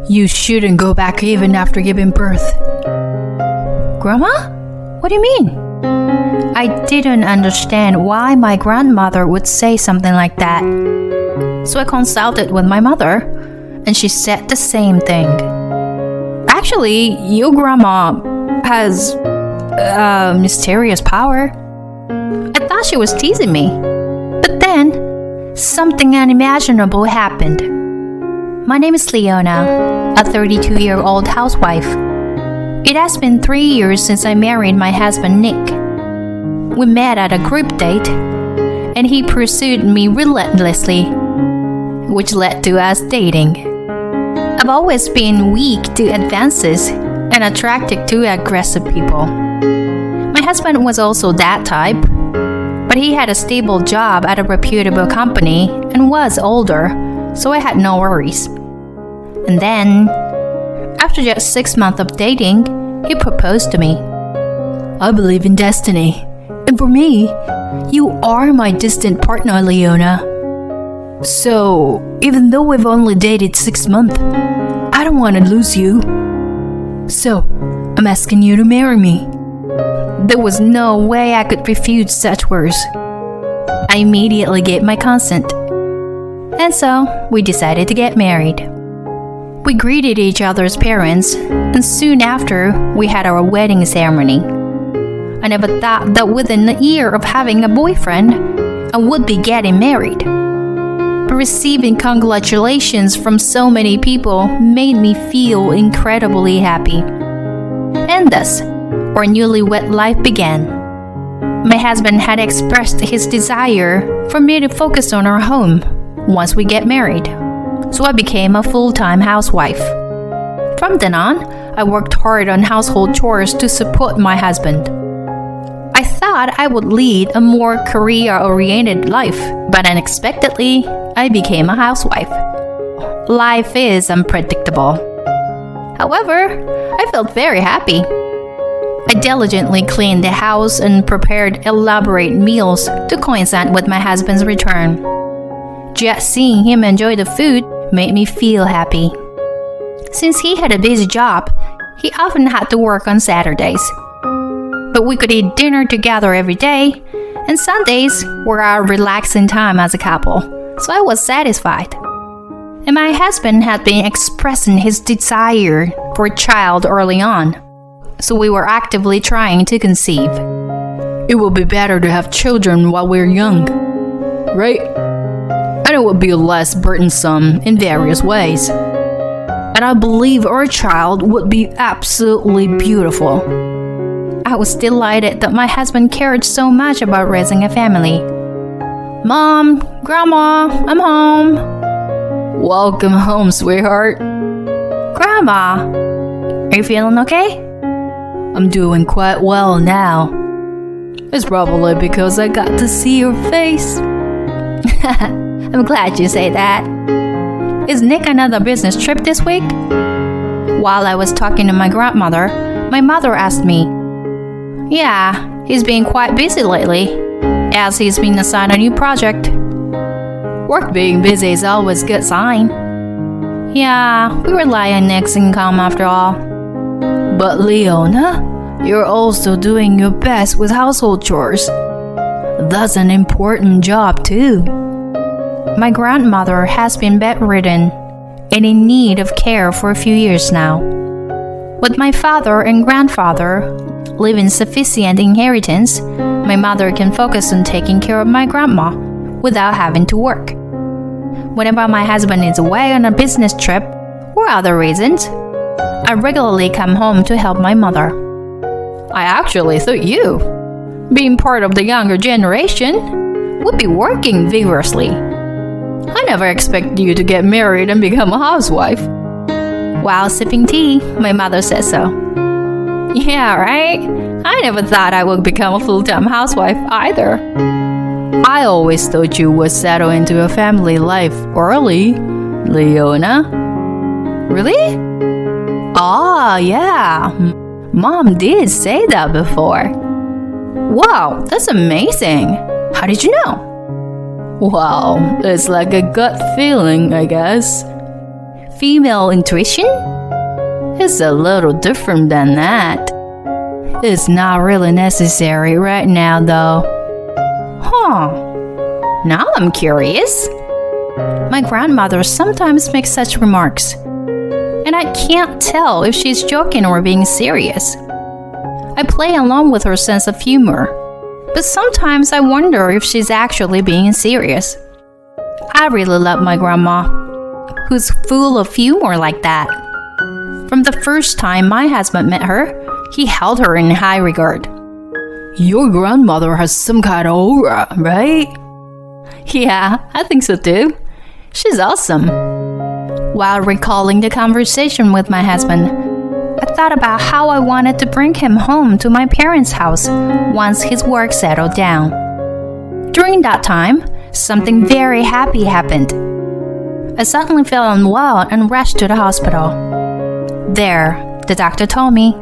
You shouldn't go back even after giving birth. Grandma? What do you mean? I didn't understand why my grandmother would say something like that. So I consulted with my mother, and she said the same thing. Actually, your grandma has a mysterious power. I thought she was teasing me. But then, something unimaginable happened. My name is Leona, a 32-year-old housewife. It has been 3 years since I married my husband Nick. We met at a group date, and he pursued me relentlessly, which led to us dating. I've always been weak to advances and attracted to aggressive people. My husband was also that type, but he had a stable job at a reputable company and was older, so I had no worries. And then, after just 6 months of dating, he proposed to me. I believe in destiny. And for me, you are my distant partner, Leona. So, even though we've only dated 6 months, I don't want to lose you. So, I'm asking you to marry me. There was no way I could refuse such words. I immediately gave my consent. And so, we decided to get married. We greeted each other's parents, and soon after, we had our wedding ceremony. I never thought that within a year of having a boyfriend, I would be getting married. But receiving congratulations from so many people made me feel incredibly happy. And thus, our newlywed life began. My husband had expressed his desire for me to focus on our home once we get married, so I became a full-time housewife. From then on, I worked hard on household chores to support my husband. I thought I would lead a more career-oriented life, but unexpectedly, I became a housewife. Life is unpredictable. However, I felt very happy. I diligently cleaned the house and prepared elaborate meals to coincide with my husband's return. Just seeing him enjoy the food made me feel happy. Since he had a busy job, he often had to work on Saturdays. But we could eat dinner together every day, and Sundays were our relaxing time as a couple, so I was satisfied. And my husband had been expressing his desire for a child early on, so we were actively trying to conceive. It will be better to have children while we're young, right? And it will be less burdensome in various ways. And I believe our child would be absolutely beautiful. I was delighted that my husband cared so much about raising a family. Mom, Grandma, I'm home. Welcome home, sweetheart. Grandma, are you feeling okay? I'm doing quite well now. It's probably because I got to see your face. I'm glad you say that. Is Nick on another business trip this week? While I was talking to my grandmother, my mother asked me, Yeah, he's been quite busy lately, as he's been assigned a new project. Work being busy is always a good sign. Yeah, we rely on Nick's income after all. But Leona, you're also doing your best with household chores. That's an important job too. My grandmother has been bedridden and in need of care for a few years now. With my father and grandfather leaving sufficient inheritance, my mother can focus on taking care of my grandma without having to work. Whenever my husband is away on a business trip or other reasons, I regularly come home to help my mother. I actually thought you, being part of the younger generation, would be working vigorously. I never expected you to get married and become a housewife. While sipping tea, my mother said so. Yeah, right? I never thought I would become a full-time housewife either. I always thought you would settle into a family life early, Leona. Really? Ah, yeah. Mom did say that before. Wow, that's amazing. How did you know? Well, it's like a gut feeling, I guess. female intuition? It's a little different than that. It's not really necessary right now, though. Huh. Now I'm curious. My grandmother sometimes makes such remarks, and I can't tell if she's joking or being serious. I play along with her sense of humor, but sometimes I wonder if she's actually being serious. I really love my grandma, who's full of humor like that. From the first time my husband met her, he held her in high regard. Your grandmother has some kind of aura, right? Yeah, I think so too. She's awesome. While recalling the conversation with my husband, I thought about how I wanted to bring him home to my parents' house once his work settled down. During that time, something very happy happened. I suddenly felt unwell and rushed to the hospital. There, the doctor told me,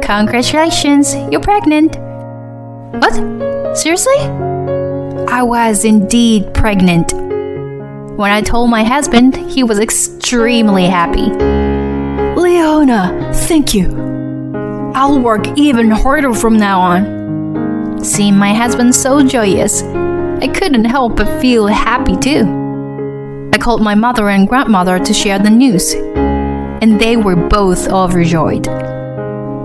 "Congratulations, you're pregnant." What? Seriously? I was indeed pregnant. When I told my husband, he was extremely happy. "Leona, thank you. I'll work even harder from now on." Seeing my husband so joyous, I couldn't help but feel happy too. I called my mother and grandmother to share the news, and they were both overjoyed.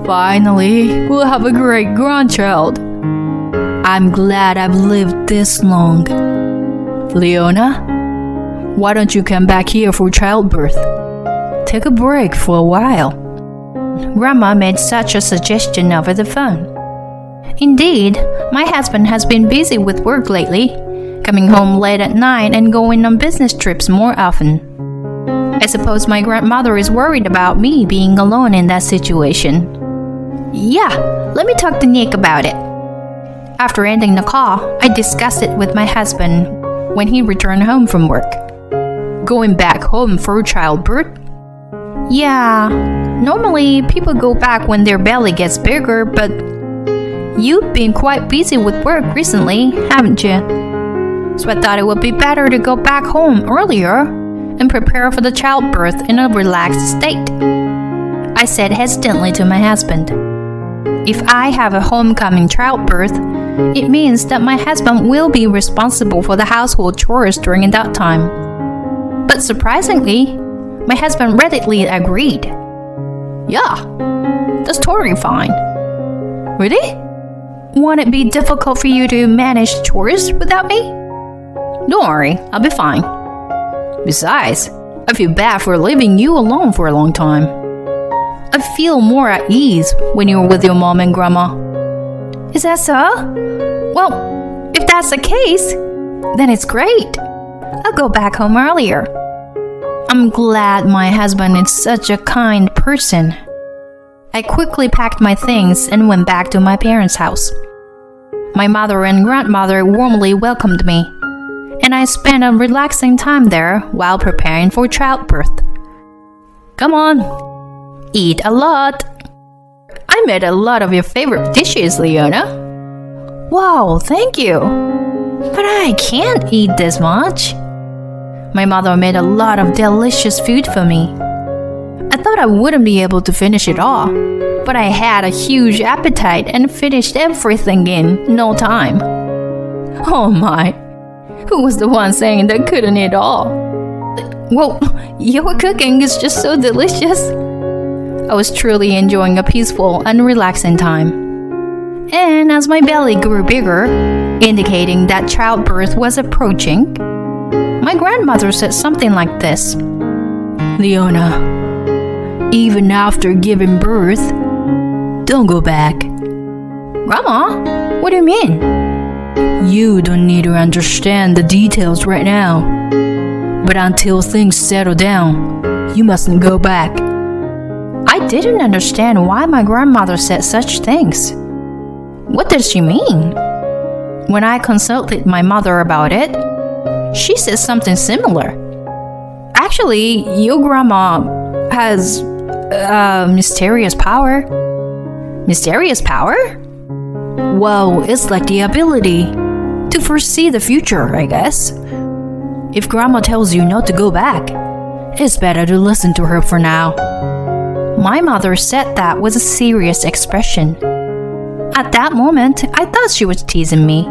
Finally, we'll have a great grandchild. I'm glad I've lived this long. Leona, why don't you come back here for childbirth? Take a break for a while. Grandma made such a suggestion over the phone. Indeed, my husband has been busy with work lately, coming home late at night and going on business trips more often. I suppose my grandmother is worried about me being alone in that situation. Yeah, let me talk to Nick about it. After ending the call, I discussed it with my husband when he returned home from work. Going back home for childbirth? Yeah, normally people go back when their belly gets bigger, but you've been quite busy with work recently, haven't you? So I thought it would be better to go back home earlier and prepare for the childbirth in a relaxed state. I said hesitantly to my husband, if I have a homecoming childbirth, it means that my husband will be responsible for the household chores during that time. But surprisingly, my husband readily agreed. Yeah, that's totally fine. Really? Won't it be difficult for you to manage chores without me? Don't worry, I'll be fine. Besides, I feel bad for leaving you alone for a long time. I feel more at ease when you're with your mom and grandma. Is that so? Well, if that's the case, then it's great. I'll go back home earlier. I'm glad my husband is such a kind person. I quickly packed my things and went back to my parents' house. My mother and grandmother warmly welcomed me, and I spent a relaxing time there while preparing for childbirth. Come on, eat a lot. I made a lot of your favorite dishes, Leona. Wow, thank you. But I can't eat this much. My mother made a lot of delicious food for me. I thought I wouldn't be able to finish it all, but I had a huge appetite and finished everything in no time. Oh my, who was the one saying they couldn't eat all? Well, your cooking is just so delicious. I was truly enjoying a peaceful and relaxing time. And as my belly grew bigger, indicating that childbirth was approaching, my grandmother said something like this. Leona, even after giving birth, don't go back. Grandma, what do you mean? You don't need to understand the details right now. But until things settle down, you mustn't go back. I didn't understand why my grandmother said such things. What did she mean? When I consulted my mother about it, she said something similar. Actually, your grandma has mysterious power. Mysterious power? Well, it's like the ability to foresee the future, I guess. If grandma tells you not to go back, it's better to listen to her for now. My mother said that with a serious expression. At that moment, I thought she was teasing me.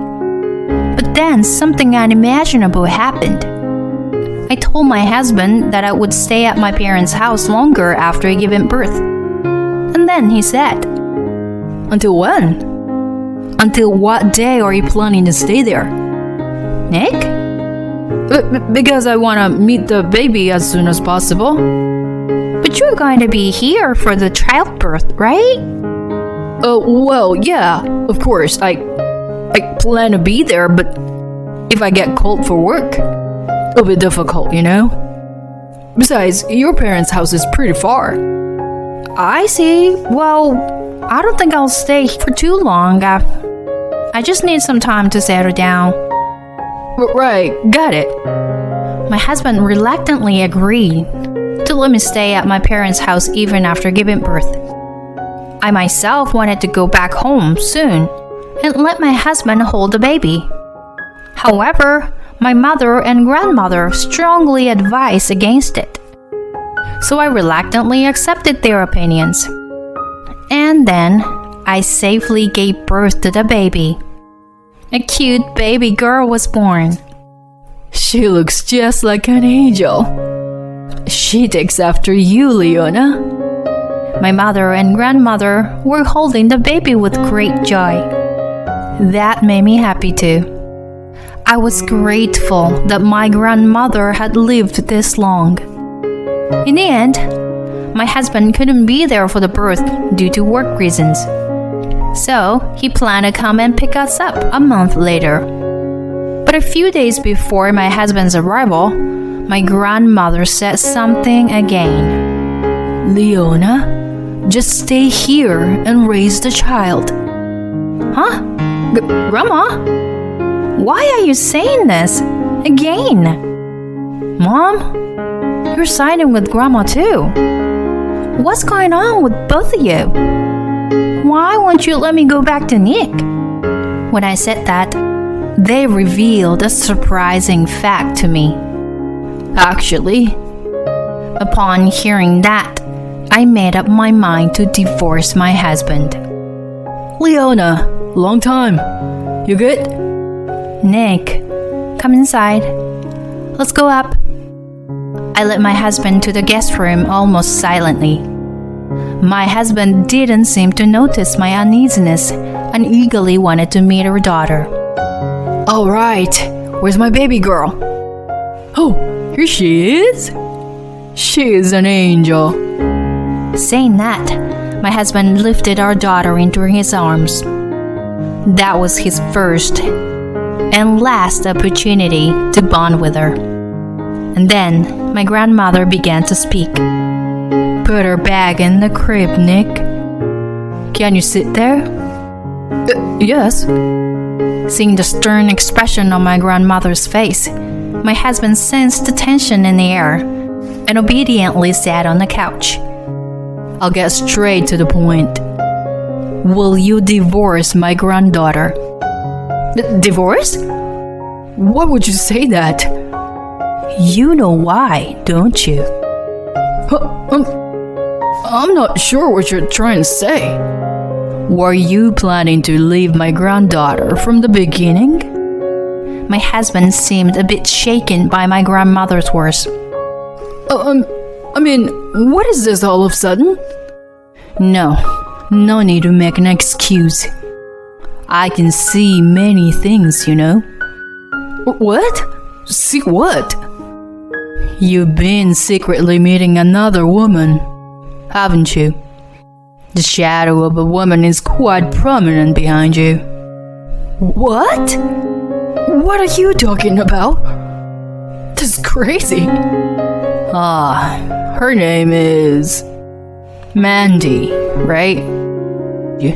But then something unimaginable happened. I told my husband that I would stay at my parents' house longer after giving birth. And then he said, Until when? Until what day are you planning to stay there? Nick? Because I want to meet the baby as soon as possible. But you're going to be here for the childbirth, right? Well, yeah, of course. I plan to be there, but if I get called for work, it'll be difficult, you know? Besides, your parents' house is pretty far. I see. Well, I don't think I'll stay for too long. I just need some time to settle down. Right, got it. My husband reluctantly agreed to let me stay at my parents' house even after giving birth. I myself wanted to go back home soon and let my husband hold the baby. However, my mother and grandmother strongly advised against it. So I reluctantly accepted their opinions. And then I safely gave birth to the baby. A cute baby girl was born. She looks just like an angel. She takes after you, Leona. My mother and grandmother were holding the baby with great joy. That made me happy too. I was grateful that my grandmother had lived this long. In the end, my husband couldn't be there for the birth due to work reasons. So he planned to come and pick us up a month later. But a few days before my husband's arrival, my grandmother said something again. Leona, just stay here and raise the child. Huh? Grandma? Why are you saying this again? Mom, you're siding with Grandma too. What's going on with both of you? Why won't you let me go back to Nick? When I said that, they revealed a surprising fact to me. Actually, upon hearing that, I made up my mind to divorce my husband. Leona, long time. You good? Nick, come inside. Let's go up. I led my husband to the guest room almost silently. My husband didn't seem to notice my uneasiness and eagerly wanted to meet her daughter. All right, where's my baby girl? Oh, here she is. She is an angel. Saying that, my husband lifted our daughter into his arms. That was his first and last opportunity to bond with her. And then my grandmother began to speak. Put her back in the crib, Nick. Can you sit there? Yes. Seeing the stern expression on my grandmother's face, my husband sensed the tension in the air and obediently sat on the couch. I'll get straight to the point. Will you divorce my granddaughter? Divorce? Why would you say that? You know why, don't you? I'm not sure what you're trying to say. Were you planning to leave my granddaughter from the beginning? My husband seemed a bit shaken by my grandmother's words. I mean, what is this all of a sudden? No need to make an excuse. I can see many things, you know. What? See what? You've been secretly meeting another woman, haven't you? The shadow of a woman is quite prominent behind you. What? What are you talking about? This is crazy. Her name is Mandy, right?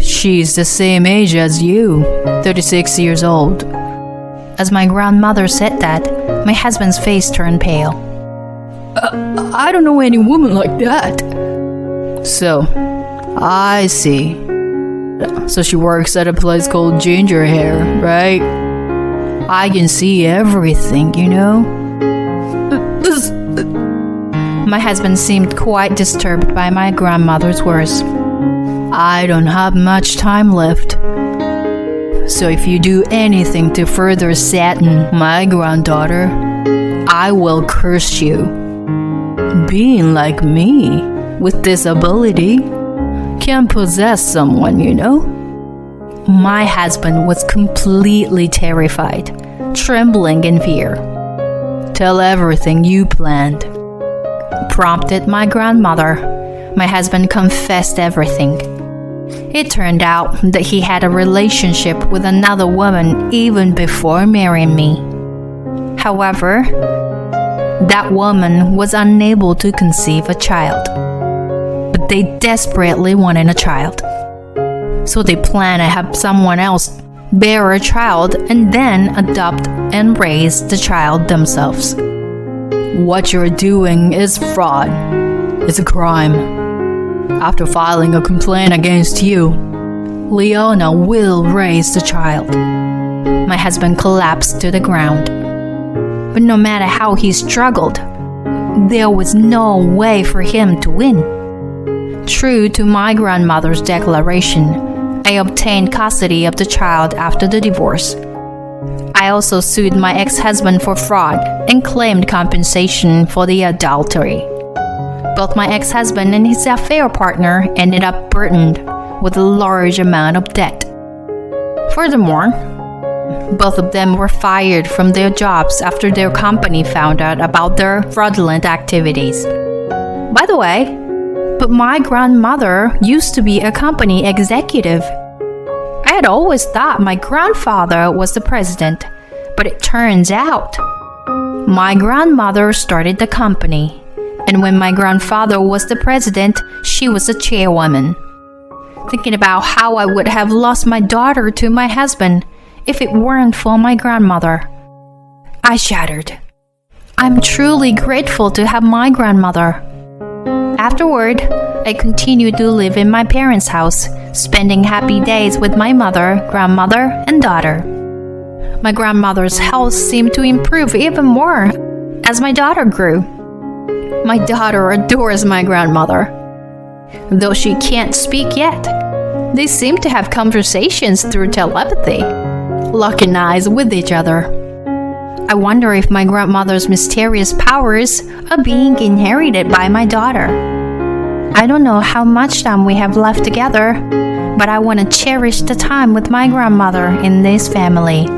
She's the same age as you, 36 years old. As my grandmother said that, my husband's face turned pale. I don't know any woman like that. So, I see. So she works at a place called Ginger Hair, right? I can see everything, you know? My husband seemed quite disturbed by my grandmother's words. I don't have much time left. So if you do anything to further sadden my granddaughter, I will curse you. Being like me, with this ability, can possess someone, you know? My husband was completely terrified, trembling in fear. Tell everything you planned, prompted my grandmother. My husband confessed everything. It turned out that he had a relationship with another woman even before marrying me. However, that woman was unable to conceive a child, but they desperately wanted a child. So they planned to have someone else bear a child and then adopt and raise the child themselves. What you're doing is fraud. It's a crime. After filing a complaint against you, Leona will raise the child. My husband collapsed to the ground. But no matter how he struggled, there was no way for him to win. True to my grandmother's declaration, I obtained custody of the child after the divorce. I also sued my ex-husband for fraud and claimed compensation for the adultery. Both my ex-husband and his affair partner ended up burdened with a large amount of debt. Furthermore, both of them were fired from their jobs after their company found out about their fraudulent activities. By the way, but my grandmother used to be a company executive. I had always thought my grandfather was the president, but it turns out my grandmother started the company. And when my grandfather was the president, she was the chairwoman. Thinking about how I would have lost my daughter to my husband if it weren't for my grandmother, I shattered. I'm truly grateful to have my grandmother. Afterward, I continued to live in my parents' house, spending happy days with my mother, grandmother, and daughter. My grandmother's health seemed to improve even more as my daughter grew. My daughter adores my grandmother. Though she can't speak yet, they seem to have conversations through telepathy, locking eyes with each other. I wonder if my grandmother's mysterious powers are being inherited by my daughter. I don't know how much time we have left together, but I want to cherish the time with my grandmother in this family.